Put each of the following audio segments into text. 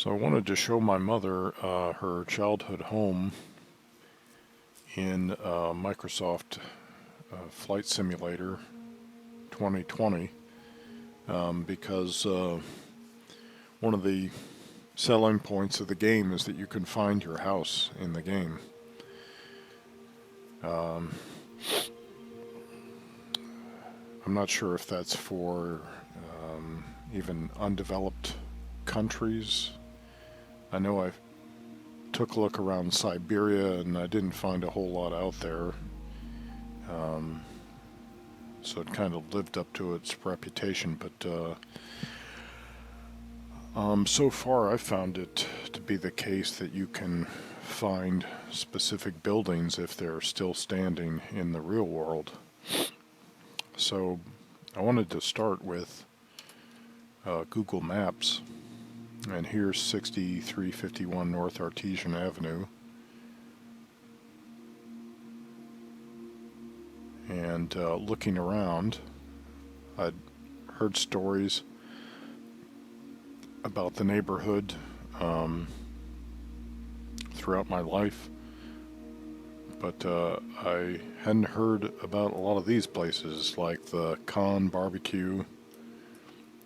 So I wanted to show my mother her childhood home in Microsoft Flight Simulator 2020 because one of the selling points of the game is that you can find your house in the game. I'm not sure if that's for even undeveloped countries. I know I took a look around Siberia and I didn't find a whole lot out there. So it kind of lived up to its reputation, but so far I found it to be the case that you can find specific buildings if they're still standing in the real world. So I wanted to start with Google Maps, and here's 6351 North Artesian Avenue. And looking around, I'd heard stories about the neighborhood throughout my life, but I hadn't heard about a lot of these places, like the Khan Barbecue.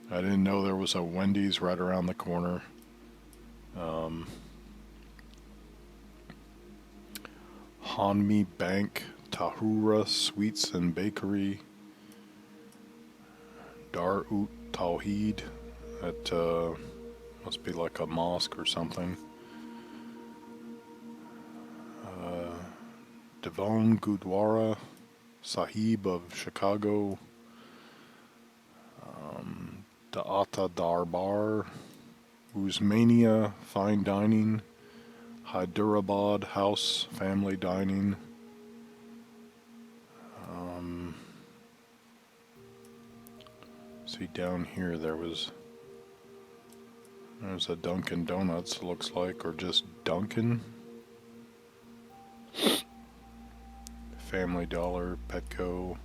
I didn't know there was a Wendy's right around the corner. Hanmi Bank, Tahura Sweets and Bakery, Dar Ut Tawheed, that must be like a mosque or something. Devon Gurdwara Sahib of Chicago, Daata Darbar, Usmania Fine Dining, Hyderabad House Family Dining. See down here there's a Dunkin' Donuts, looks like, or just Dunkin'. Family Dollar, Petco.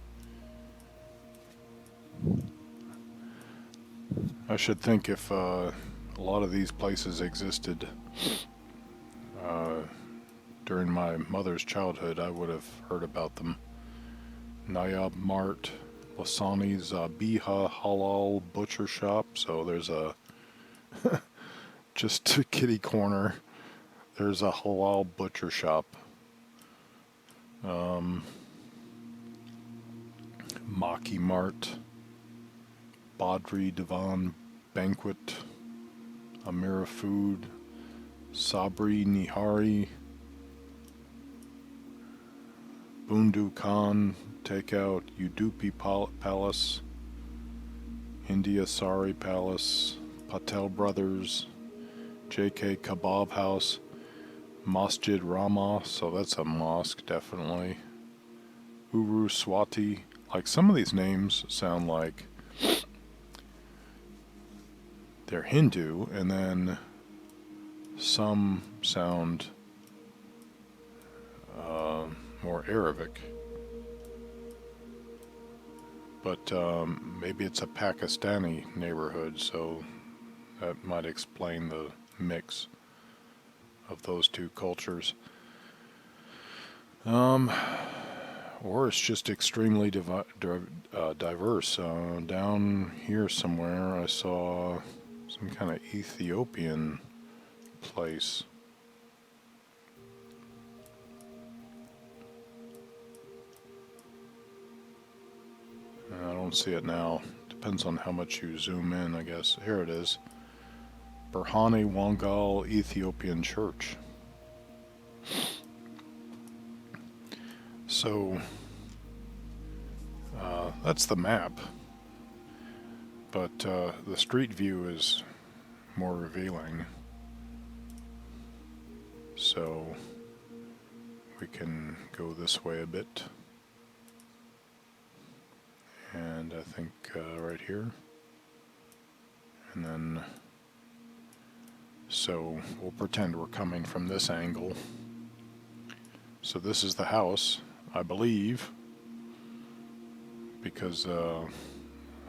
I should think if a lot of these places existed during my mother's childhood, I would have heard about them. Nayab Mart, Lasani's Biha Halal Butcher Shop. So there's a just to kitty corner. There's a halal butcher shop. Maki Mart, Badri Divan Banquet, Amira Food, Sabri Nihari, Bundu Khan Takeout, Udupi Palace, India Sari Palace, Patel Brothers, JK Kebab House, Masjid Rama, so that's a mosque, definitely. Uru Swati. Like, some of these names sound like they're Hindu, and then some sound more Arabic. But maybe it's a Pakistani neighborhood, so that might explain the mix of those two cultures. Or it's just extremely diverse. Down here somewhere I saw some kind of Ethiopian place. I don't see it now. Depends on how much you zoom in, I guess. Here it is. Berhane Wangal Ethiopian Church. So that's the map, but the street view is more revealing. So we can go this way a bit, and I think right here, and then so we'll pretend we're coming from this angle. So this is the house, I believe, because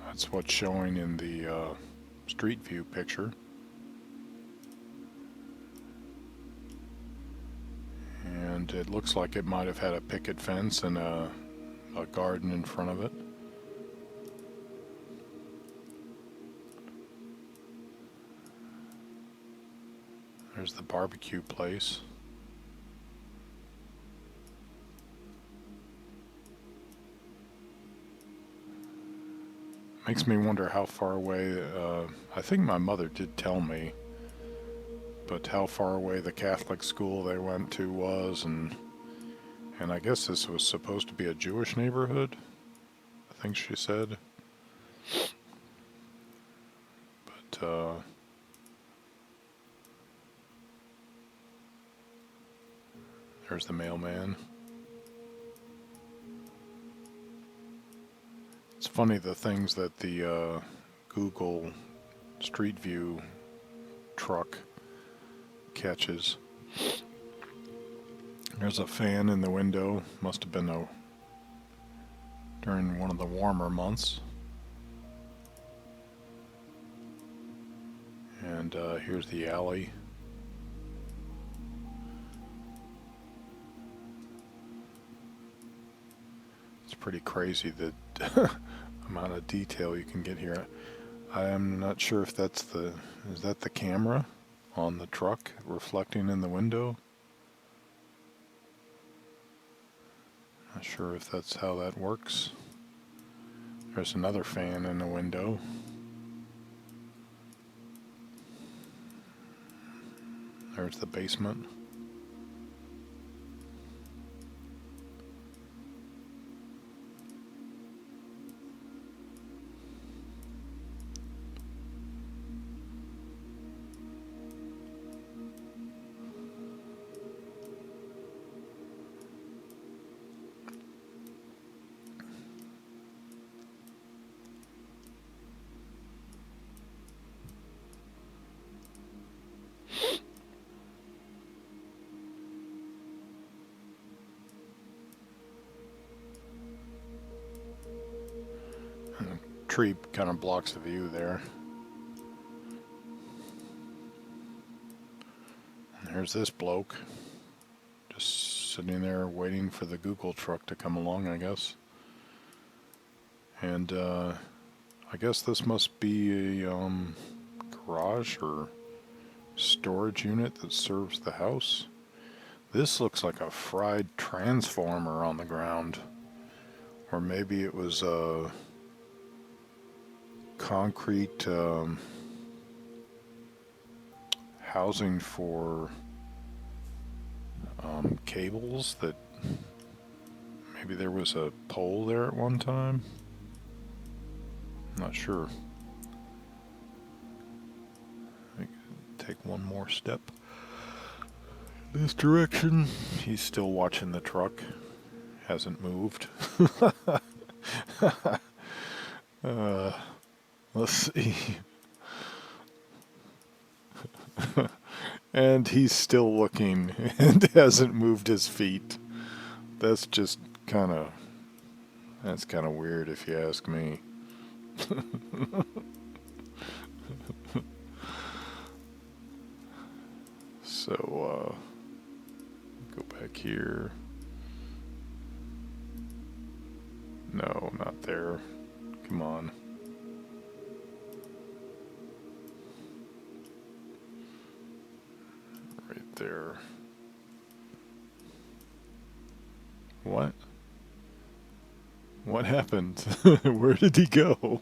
that's what's showing in the street view picture. and it looks like it might have had a picket fence and a garden in front of it. There's the barbecue place. Makes me wonder how far away, I think my mother did tell me, but how far away the Catholic school they went to was, and I guess this was supposed to be a Jewish neighborhood, I think she said. But, there's the mailman. It's funny the things that the Google Street View truck catches. There's a fan in the window. Must have been during one of the warmer months. And here's the alley. It's pretty crazy the amount of detail you can get here. I am not sure if is that the camera on the truck reflecting in the window? Not sure if that's how that works. There's another fan in the window. There's the basement. Tree kind of blocks the view there. And there's this bloke just sitting there waiting for the Google truck to come along, I guess. And I guess this must be a garage or storage unit that serves the house. This looks like a fried transformer on the ground, or maybe it was concrete housing for cables that maybe there was a pole there at one time. Not sure. Take one more step this direction. He's still watching the truck. Hasn't moved. Let's see. And he's still looking and hasn't moved his feet. That's just that's kind of weird if you ask me. So, go back here. No, not there. Come on. Right there. What? What happened? Where did he go?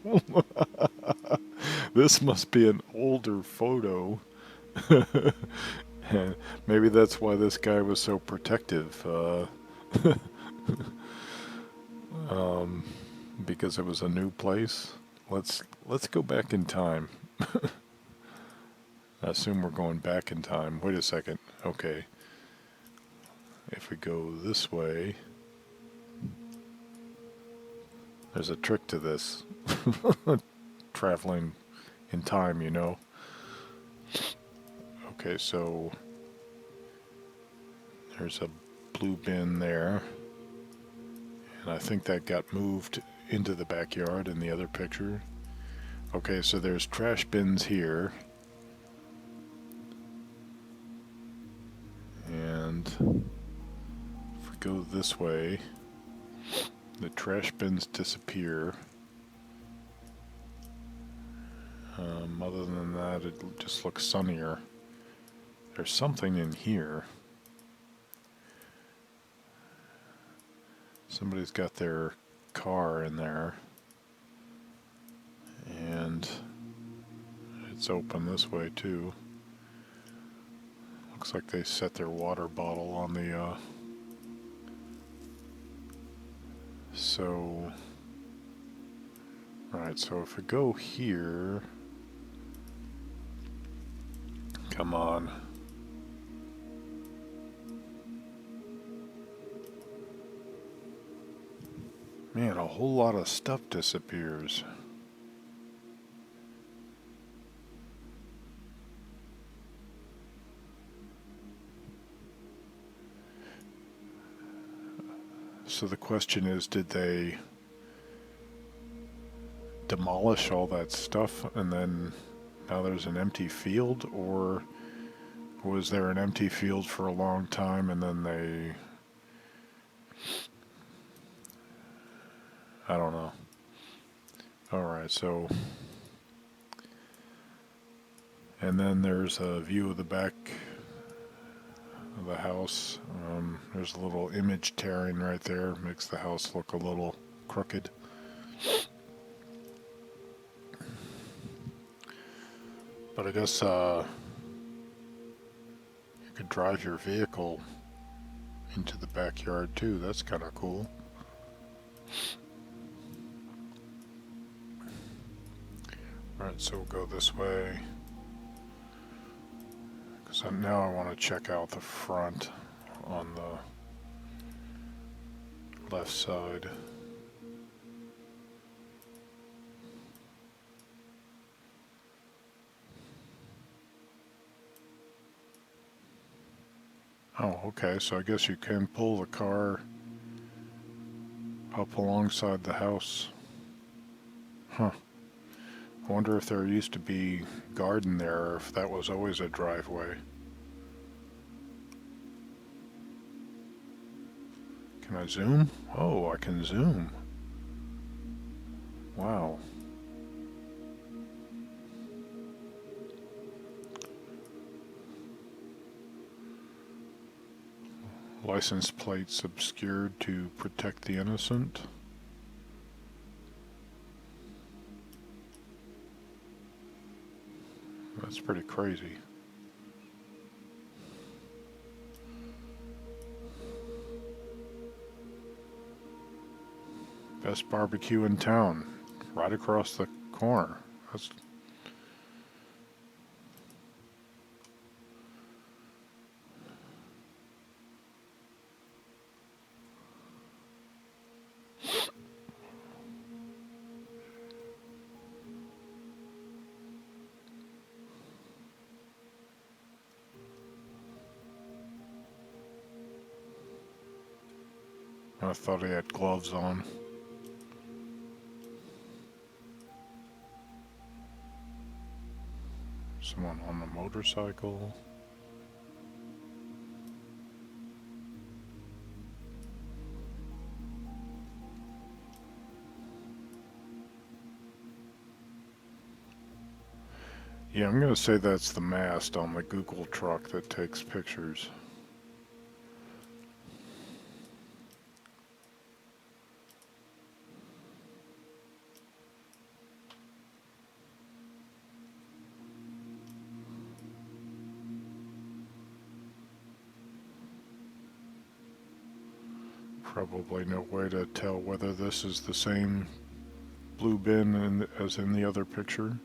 This must be an older photo. Maybe that's why this guy was so protective. Because it was a new place. Let's go back in time. I assume we're going back in time. Wait a second. Okay. If we go this way, there's a trick to this. Traveling in time, you know. Okay, so there's a blue bin there. And I think that got moved into the backyard in the other picture. Okay, so there's trash bins here. And go this way. The trash bins disappear. Other than that, it just looks sunnier. There's something in here. Somebody's got their car in there. And it's open this way too. Looks like they set their water bottle on the so right, so if we go here, come on. Man, a whole lot of stuff disappears. So the question is, did they demolish all that stuff and then now there's an empty field, or was there an empty field for a long time and then they... I don't know. Alright, so... And then there's a view of the back of the house. There's a little image tearing right there. Makes the house look a little crooked. But I guess you could drive your vehicle into the backyard too. That's kind of cool. Alright, so we'll go this way. Because now I want to check out the front on the left side. Oh, okay, so I guess you can pull the car up alongside the house. Huh. I wonder if there used to be garden there, or if that was always a driveway. Can I zoom? Oh, I can zoom. Wow. License plates obscured to protect the innocent. That's pretty crazy. Best barbecue in town, right across the corner. That's... I thought he had gloves on. Someone on a motorcycle. Yeah, I'm going to say that's the mast on the Google truck that takes pictures. Probably no way to tell whether this is the same blue bin as in the other picture.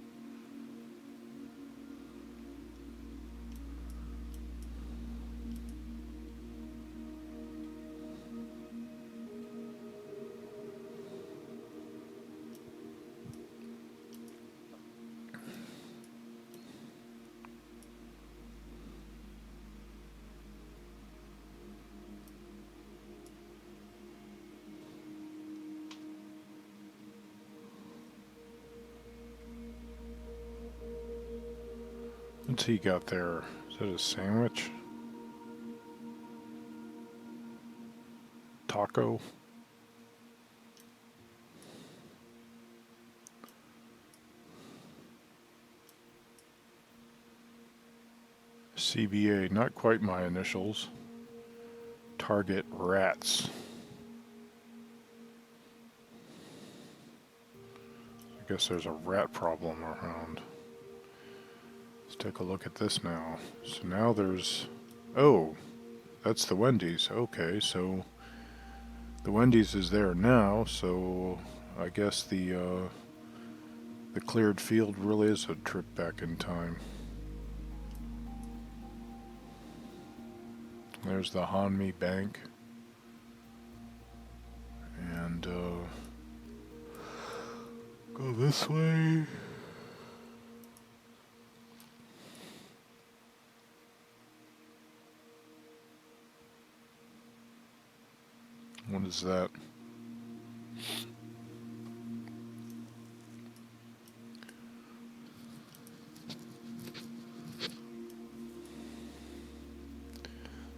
What's he got there? Is that a sandwich? taco. CBA, not quite my initials. Target rats. I guess there's a rat problem around. Let's take a look at this now. So now there's... Oh, that's the Wendy's. Okay, so the Wendy's is there now, so I guess the cleared field really is a trip back in time. There's the Hanmi Bank. And go this way. What is that?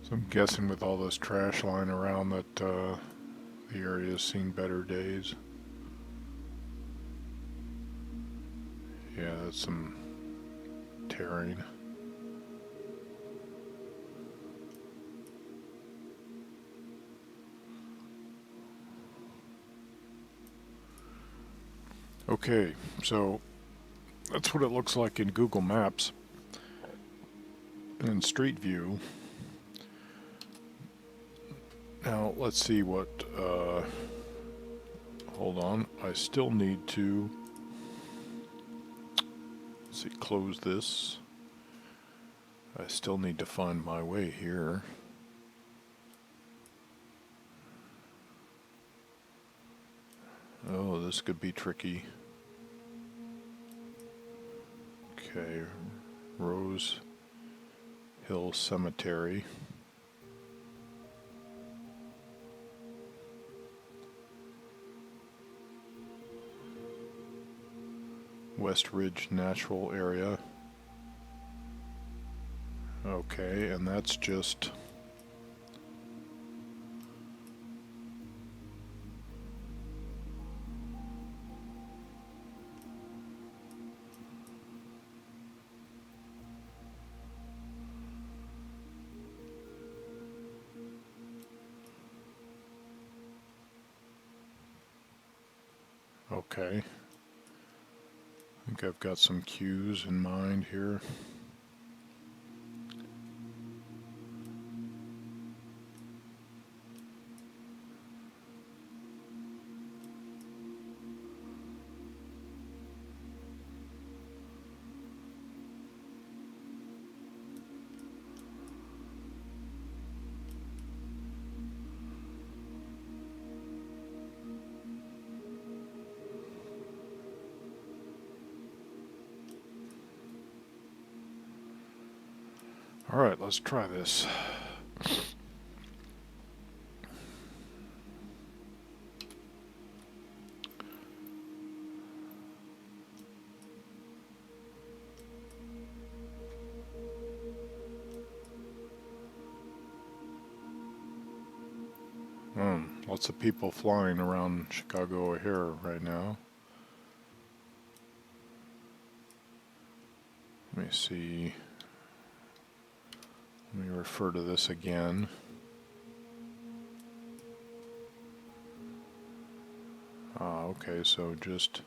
So I'm guessing with all this trash lying around that the area has seen better days. Yeah, that's some tearing. Okay, so that's what it looks like in Google Maps and Street View. Now let's see what, hold on, I still need to, let's see, close this. I still need to find my way here. Oh, this could be tricky. Okay, Rose Hill Cemetery. West Ridge Natural Area. Okay, and that's just... Okay. I think I've got some cues in mind here. All right, let's try this. Lots of people flying around Chicago O'Hare right now. Let me see. Let me refer to this again. Okay, so just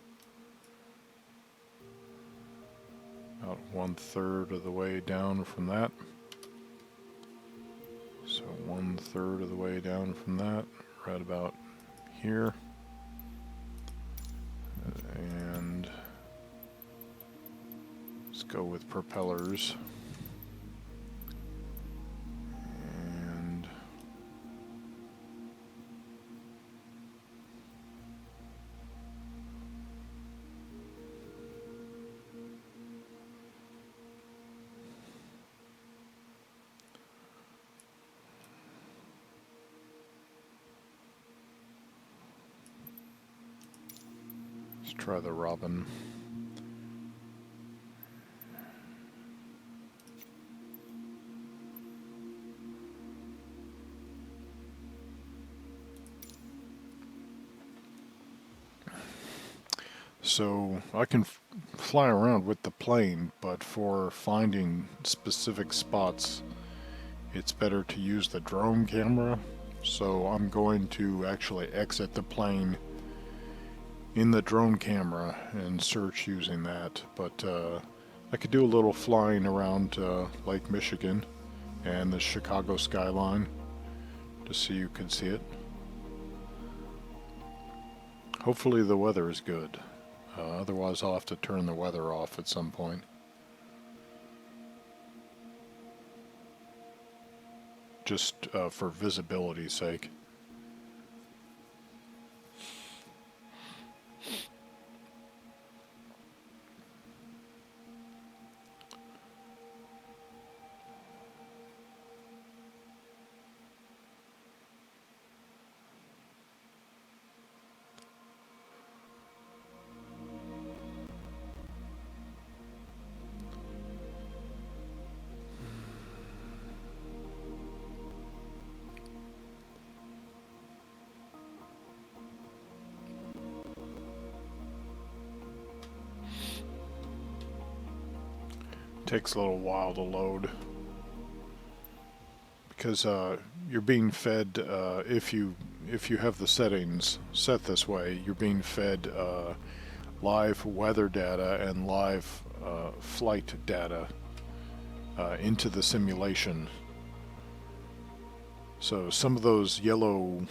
about 1/3 of the way down from that. So 1/3 of the way down from that, right about here. And let's go with propellers. And let's try the robin. So I can fly around with the plane, but for finding specific spots, it's better to use the drone camera. So I'm going to actually exit the plane in the drone camera and search using that. But I could do a little flying around Lake Michigan and the Chicago skyline just so you can see it. Hopefully the weather is good. Otherwise I'll have to turn the weather off at some point. Just for visibility's sake. Takes a little while to load because you're being fed if you have the settings set this way, you're being fed live weather data and live flight data into the simulation. So some of those yellow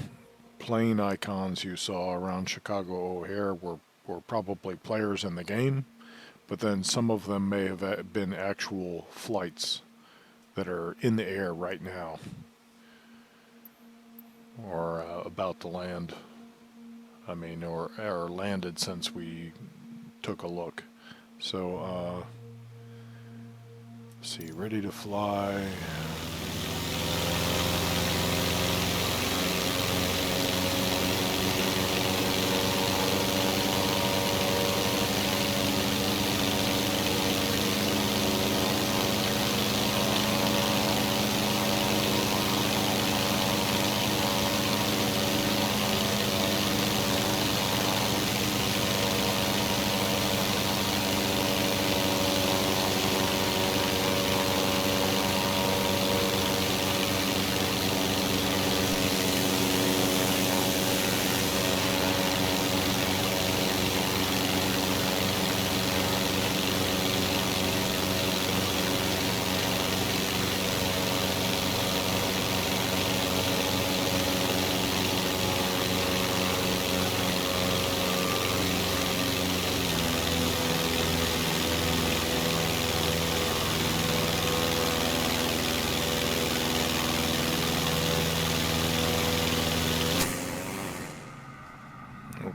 plane icons you saw around Chicago O'Hare were probably players in the game. But then some of them may have been actual flights that are in the air right now or about to land. I mean, or landed since we took a look. So, let's see, ready to fly.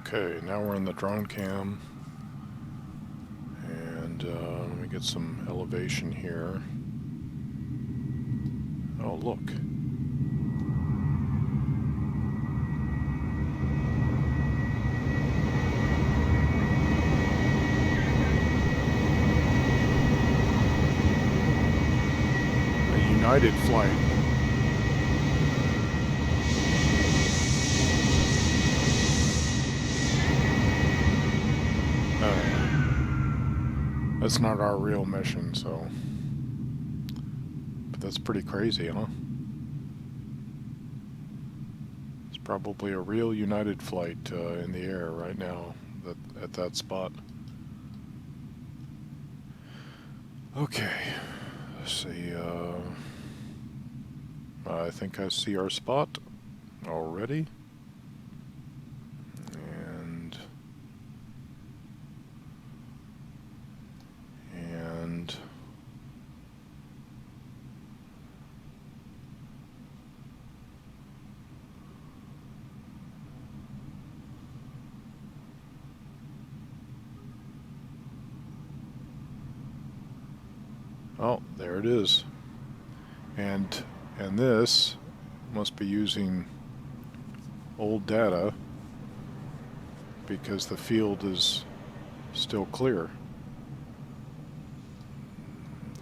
Okay, now we're in the drone cam, and let me get some elevation here. Oh, look. A United flight. That's not our real mission, so... But that's pretty crazy, huh? It's probably a real United flight in the air right now at that spot. Okay, let's see, I think I see our spot already. Oh, there it is. And this must be using old data because the field is still clear.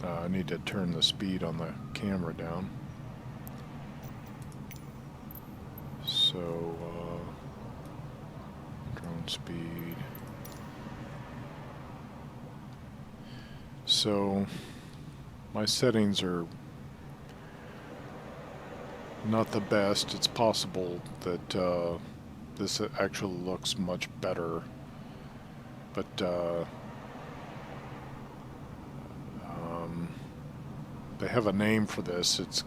I need to turn the speed on the camera down. So, drone speed. so my settings are not the best. It's possible that this actually looks much better, but they have a name for this. It's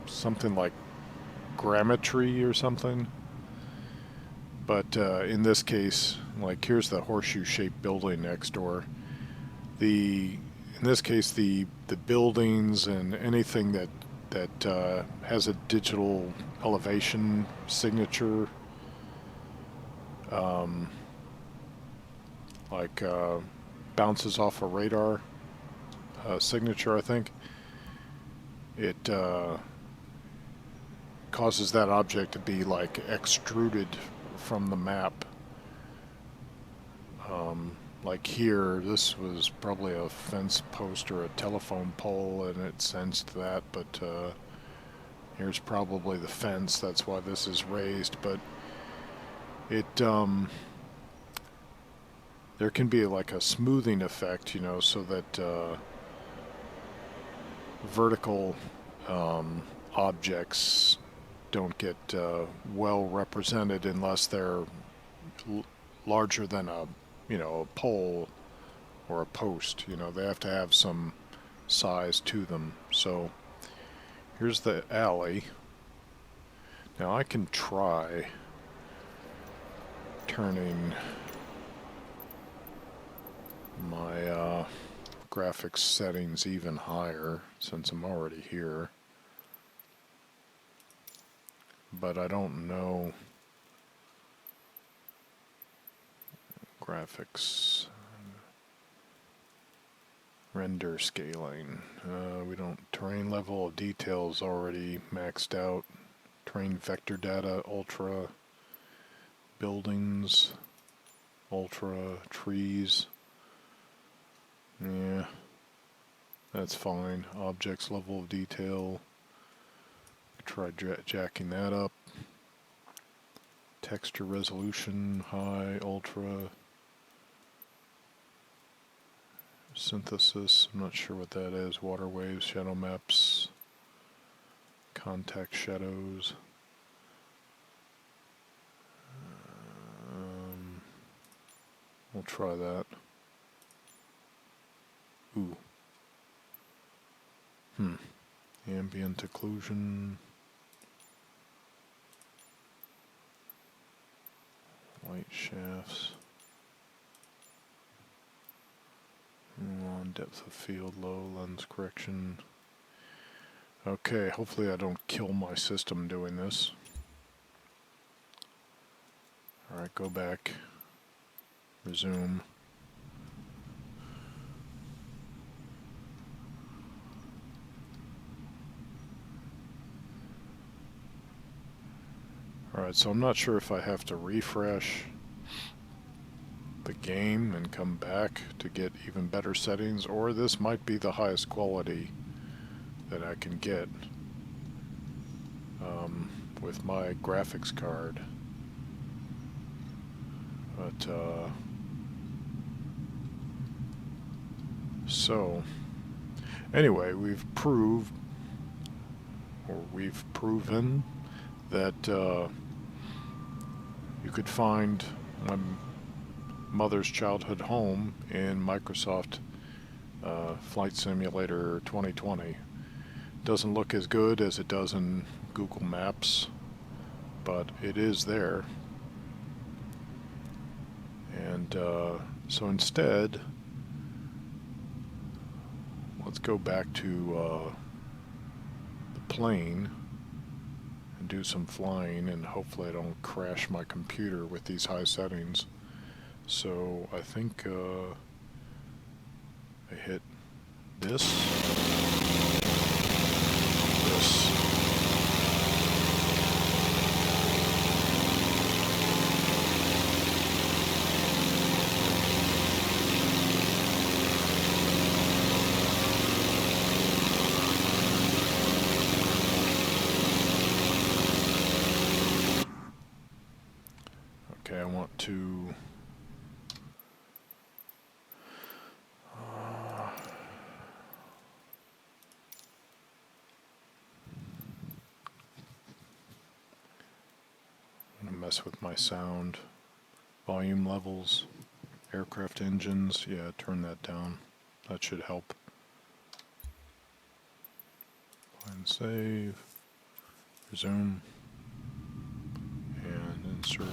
something like grammetry or something. But in this case, like here's the horseshoe-shaped building next door. In this case, the buildings and anything that has a digital elevation signature, like bounces off a radar signature, I think. It causes that object to be like extruded from the map. Like here, this was probably a fence post or a telephone pole, and it sensed that, but here's probably the fence. That's why this is raised, but it there can be like a smoothing effect, you know, so that vertical objects don't get well represented unless they're larger than a pole or a post. You know, they have to have some size to them. So here's the alley. Now I can try turning my graphics settings even higher since I'm already here, but I don't know. Graphics, render scaling, we don't. Terrain level of details already maxed out. Terrain vector data ultra, buildings ultra, trees, yeah, that's fine. Objects level of detail, try jacking that up. Texture resolution high, ultra. Synthesis, I'm not sure what that is. Water waves, shadow maps, contact shadows. We'll try that. Ooh. Ambient occlusion. Light shafts. On depth of field low, lens correction. Okay, hopefully I don't kill my system doing this. Alright, go back. Resume. Alright, so I'm not sure if I have to refresh the game and come back to get even better settings, or this might be the highest quality that I can get with my graphics card. But so anyway, we've proven that you could find my mother's childhood home in Microsoft Flight Simulator 2020. Doesn't look as good as it does in Google Maps, but it is there. And so instead, let's go back to the plane and do some flying, and hopefully I don't crash my computer with these high settings. So I think I hit this. Okay, I want to mess with my sound. Volume levels, aircraft engines, yeah, turn that down. That should help. Find save, resume, and insert.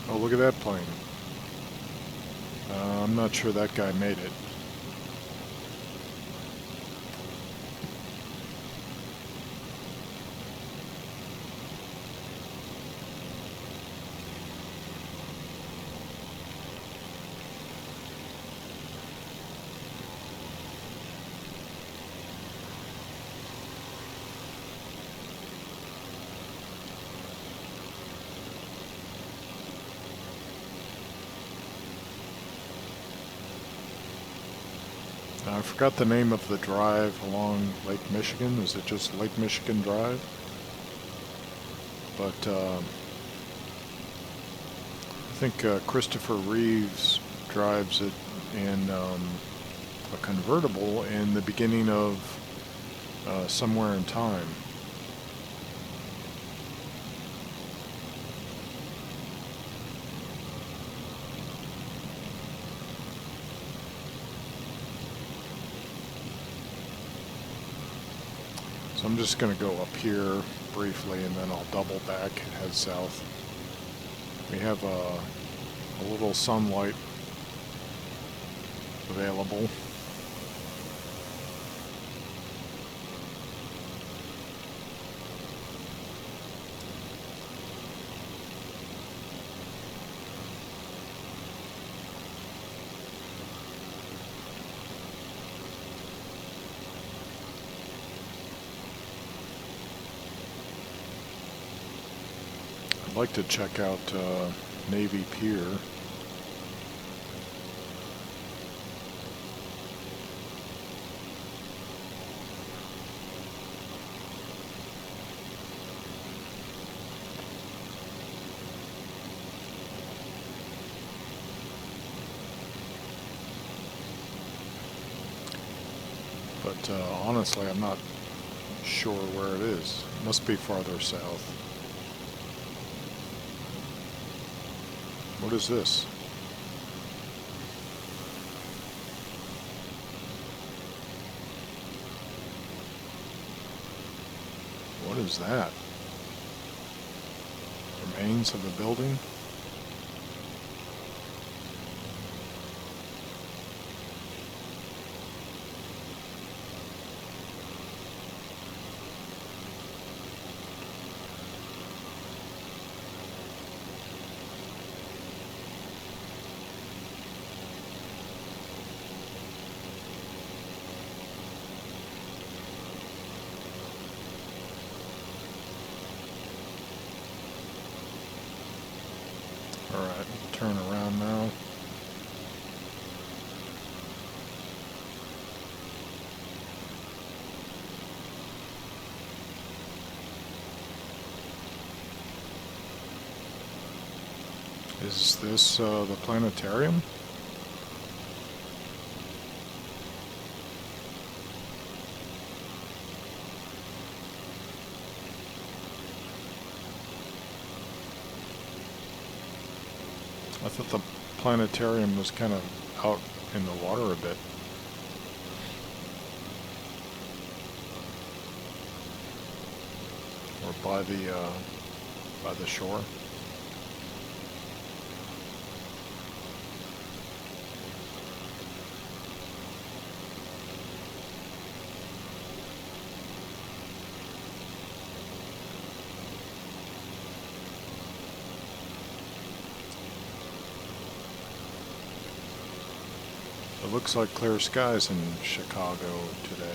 Oh, look at that plane. I'm not sure that guy made it. I forgot the name of the drive along Lake Michigan. Is it just Lake Michigan Drive? But I think Christopher Reeves drives it in a convertible in the beginning of Somewhere in Time. So I'm just going to go up here briefly and then I'll double back and head south. We have a little sunlight available. I'd like to check out Navy Pier. But honestly, I'm not sure where it is. It must be farther south. What is this? What is that? Remains of a building? Alright, turn around now. Is this the planetarium? I thought the planetarium was kind of out in the water a bit. Or by the shore. It looks like clear skies in Chicago today.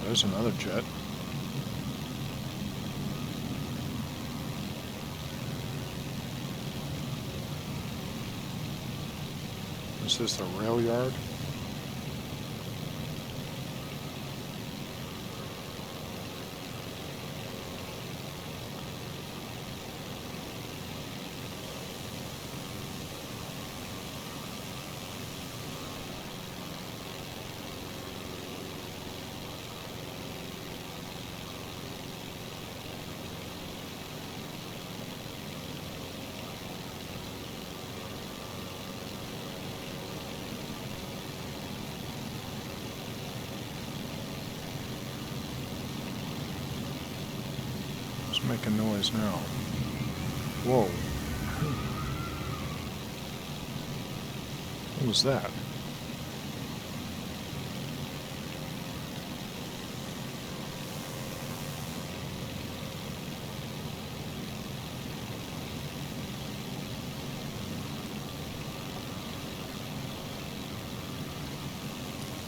there's another jet. Is this the rail yard? Making noise now. Whoa. What was that?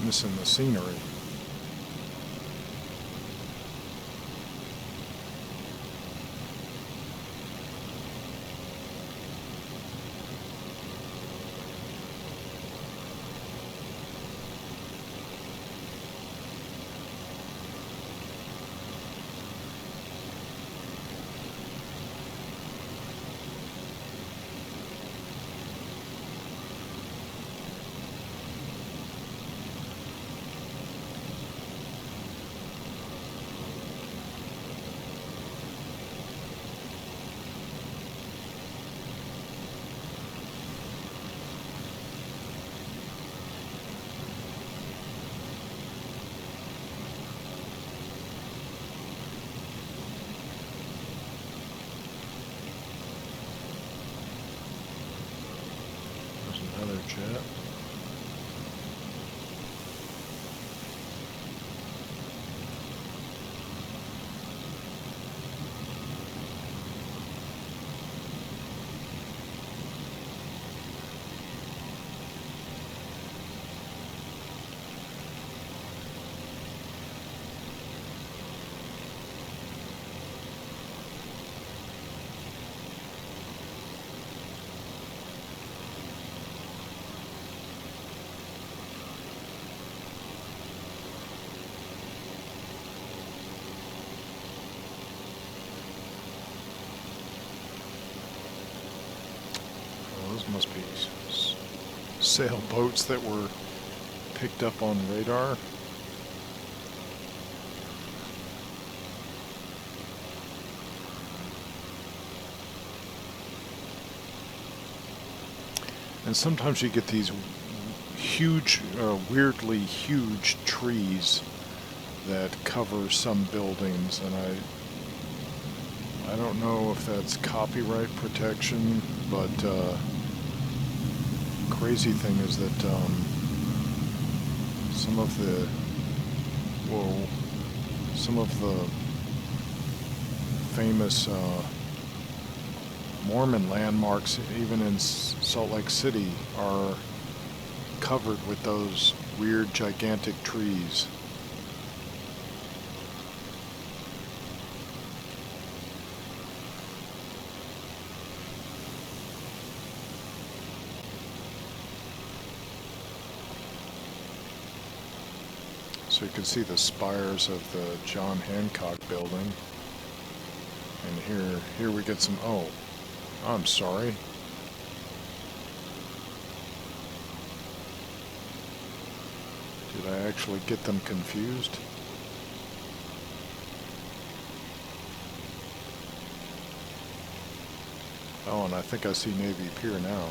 Missing the scenery. Another jet. Those must be sailboats that were picked up on radar. And sometimes you get these huge, weirdly huge trees that cover some buildings, and I don't know if that's copyright protection, but crazy thing is that some of the famous Mormon landmarks, even in Salt Lake City, are covered with those weird gigantic trees. So you can see the spires of the John Hancock building. And here we get some, oh, I'm sorry. Did I actually get them confused? Oh, and I think I see Navy Pier now.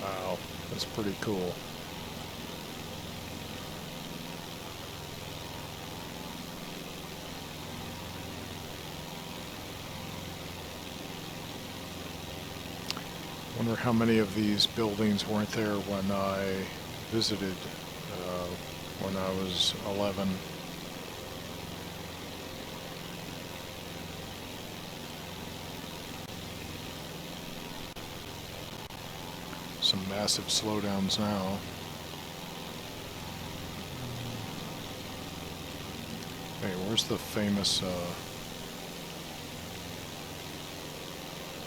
Wow, that's pretty cool. wonder how many of these buildings weren't there when I visited when I was 11. Some massive slowdowns now. Hey, where's the famous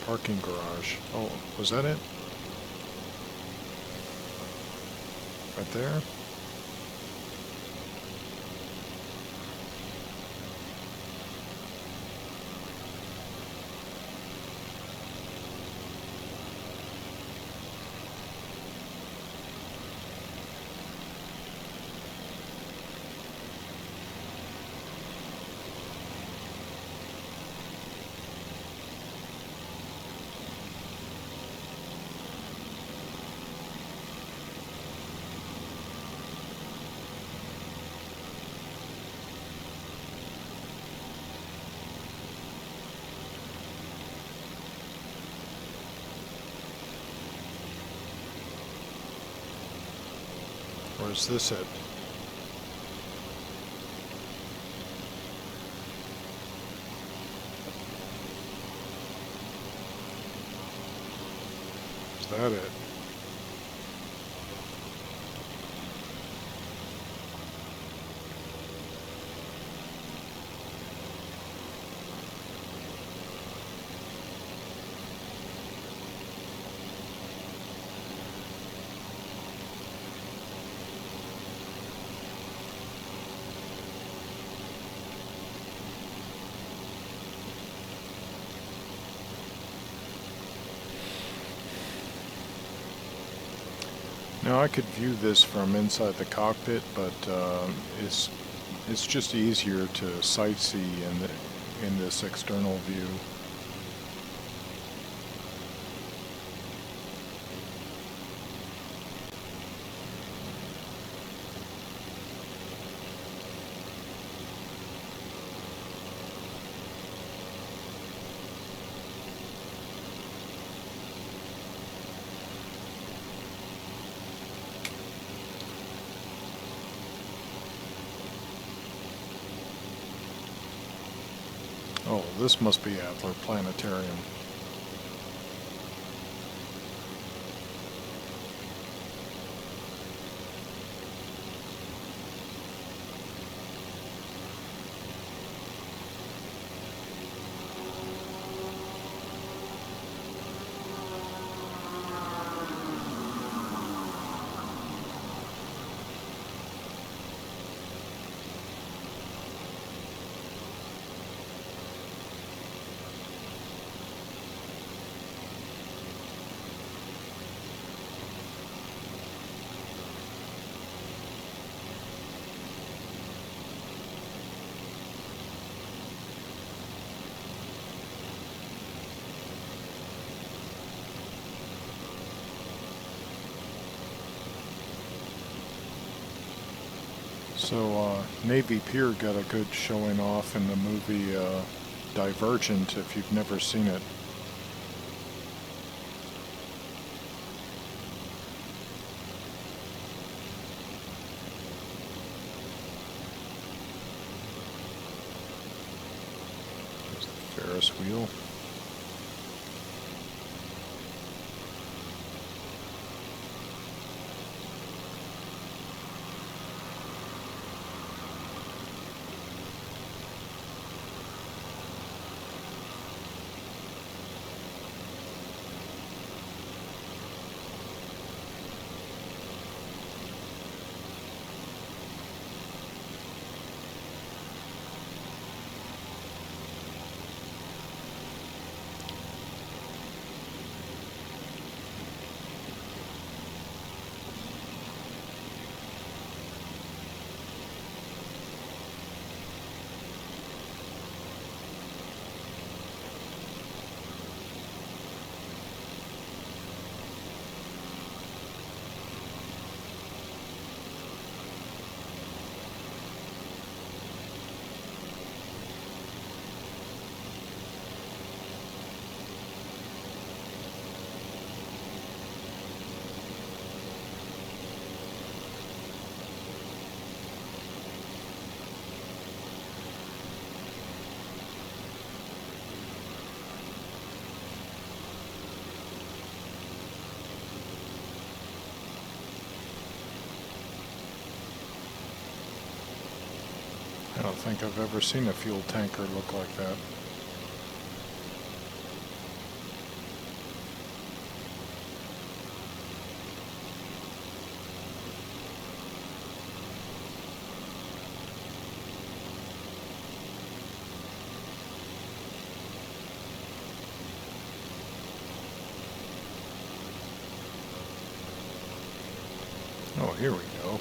parking garage? Oh, was that it? Right there? Where's this at? Is that it? Now I could view this from inside the cockpit, but it's just easier to sightsee in this external view. Oh, this must be Adler Planetarium. So Navy Pier got a good showing off in the movie Divergent, if you've never seen it. There's the Ferris wheel. I don't think I've ever seen a fuel tanker look like that. Oh, here we go.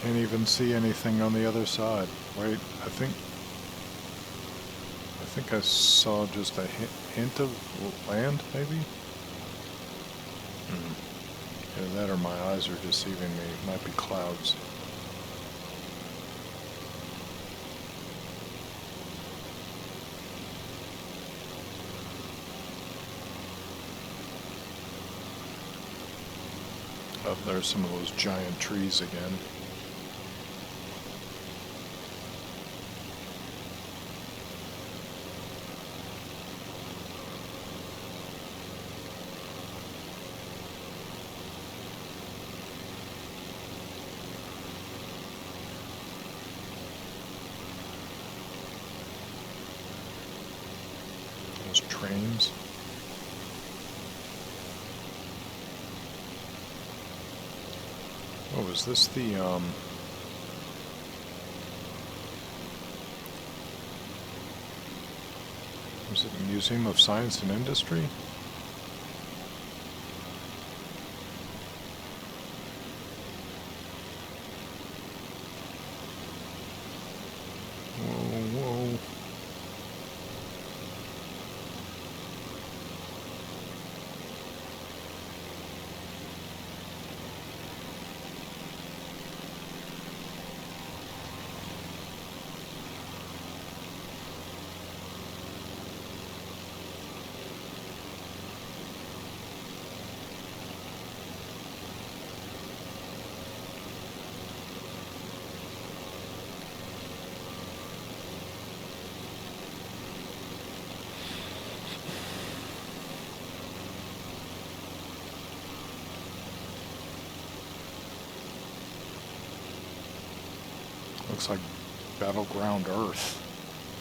Can't even see anything on the other side. Wait, I think I saw just a hint of land, maybe? Either that or my eyes are deceiving me. It might be clouds. Oh, there's some of those giant trees again. Trains. Oh, is this the is it the Museum of Science and Industry? Whoa, whoa. Looks like Battleground Earth,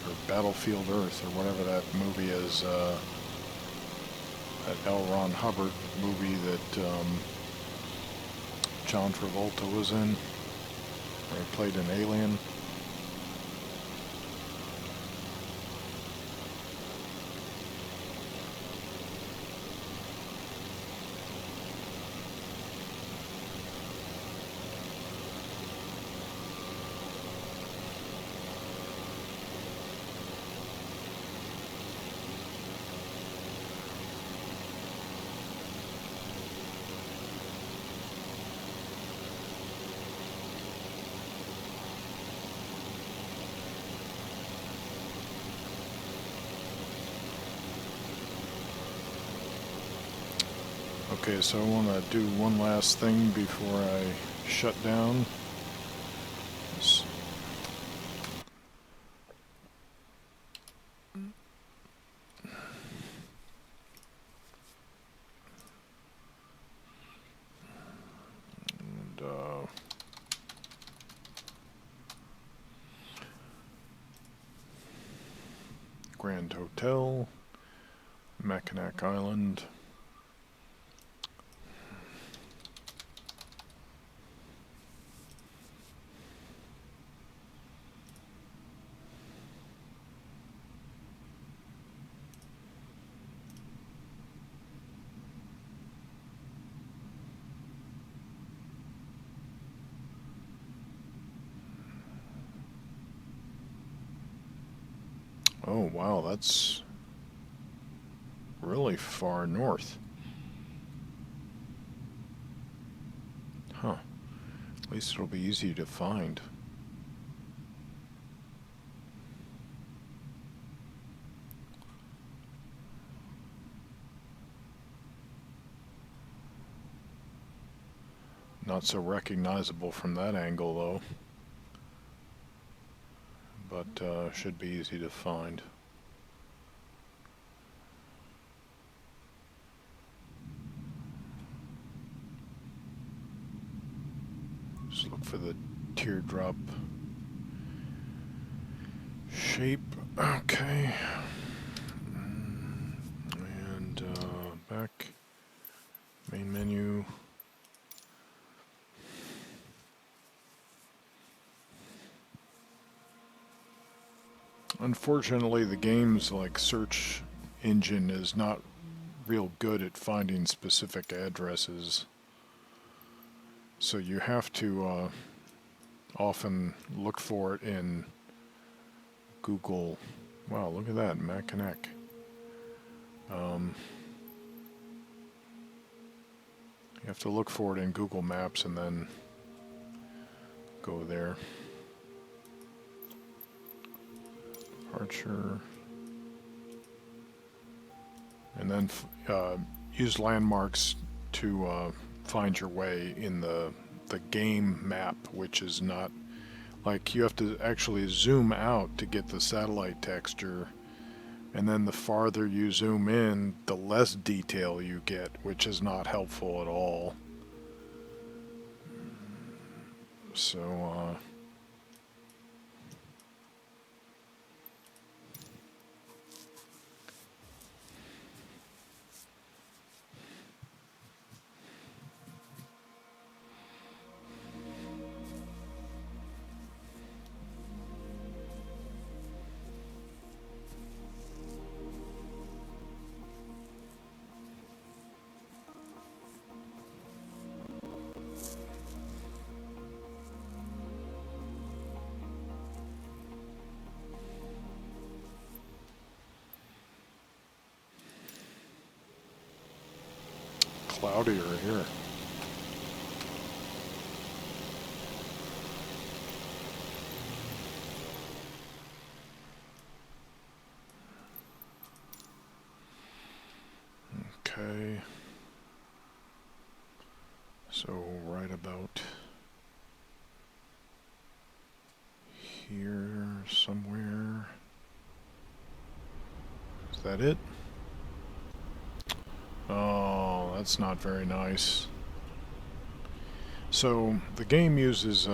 or Battlefield Earth, or whatever that movie is, that L. Ron Hubbard movie that John Travolta was in, where he played an alien. Okay, so I want to do one last thing before I shut down. And, Grand Hotel, Mackinac Island. Oh wow, that's really far north. Huh. At least it'll be easy to find. Not so recognizable from that angle though. But should be easy to find. Just look for the teardrop shape. Okay. And back. Main menu. Unfortunately, the game's search engine is not real good at finding specific addresses. So you have to often look for it in Google. Wow, look at that, Mackinac. You have to look for it in Google Maps and then go there. Departure. And then use landmarks to find your way in the game map, which is not you have to actually zoom out to get the satellite texture, and then the farther you zoom in, the less detail you get, which is not helpful at all. So cloudier here. Okay. So right about here somewhere. Is that it? Oh, that's not very nice. So the game uses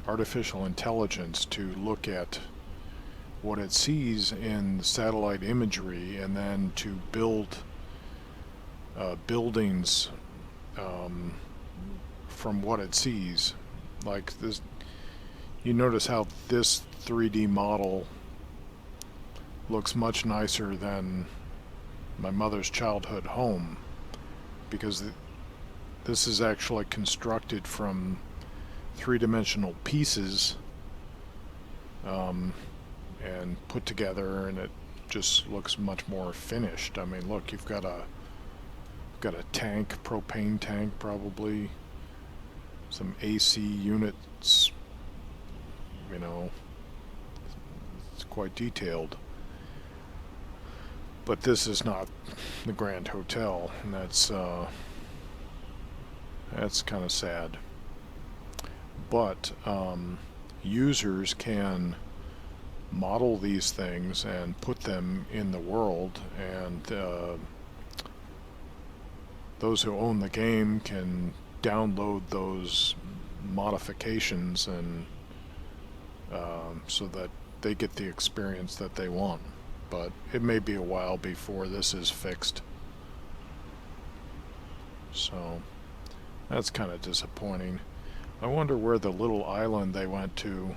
artificial intelligence to look at what it sees in satellite imagery and then to build buildings from what it sees. Like this, you notice how this 3D model looks much nicer than my mother's childhood home, because this is actually constructed from three-dimensional pieces and put together, and it just looks much more finished. I mean, look, you've got a tank, propane tank, probably some AC units. You know, it's quite detailed. But this is not the Grand Hotel, and that's kind of sad. But users can model these things and put them in the world, and those who own the game can download those modifications, and so that they get the experience that they want. But it may be a while before this is fixed, so that's kind of disappointing. I wonder where the little island they went to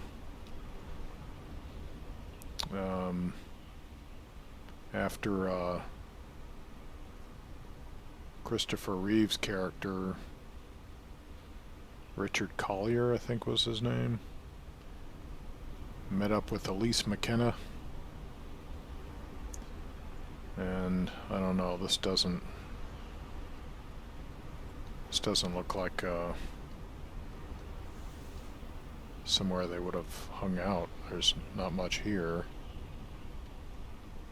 after Christopher Reeve's character, Richard Collier, I think was his name, met up with Elise McKenna. And I don't know, this doesn't look like somewhere they would have hung out. There's not much here,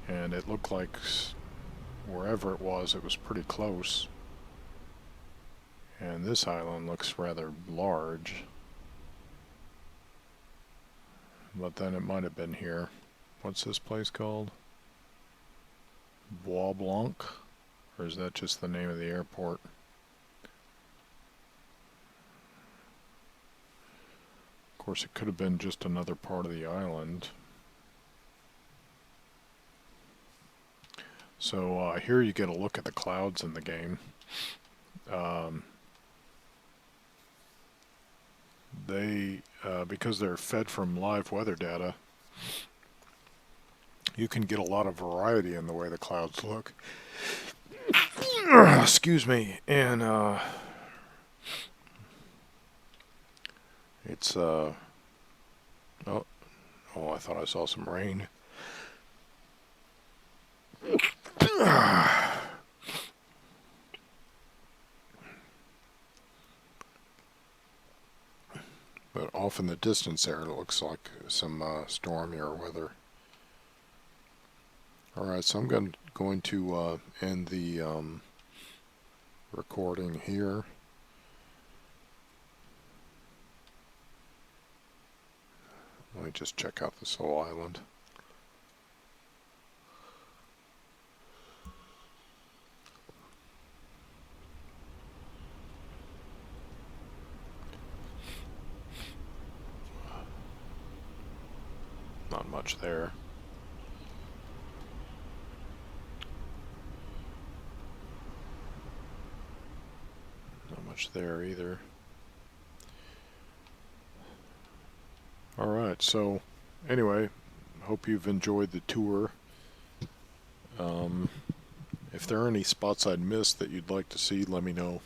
and it looked like wherever it was pretty close. And this island looks rather large, but then it might have been here. What's this place called? Bois Blanc? Or is that just the name of the airport? Of course, it could have been just another part of the island. So here you get a look at the clouds in the game. Because they're fed from live weather data, you can get a lot of variety in the way the clouds look. Excuse me. And it's oh, I thought I saw some rain. But off in the distance there, it looks like some stormier weather. Alright, so I'm going to end the recording here. Let me just check out this whole island. Not much there. Not much there either. Alright, so anyway, hope you've enjoyed the tour. If there are any spots I'd missed that you'd like to see, let me know.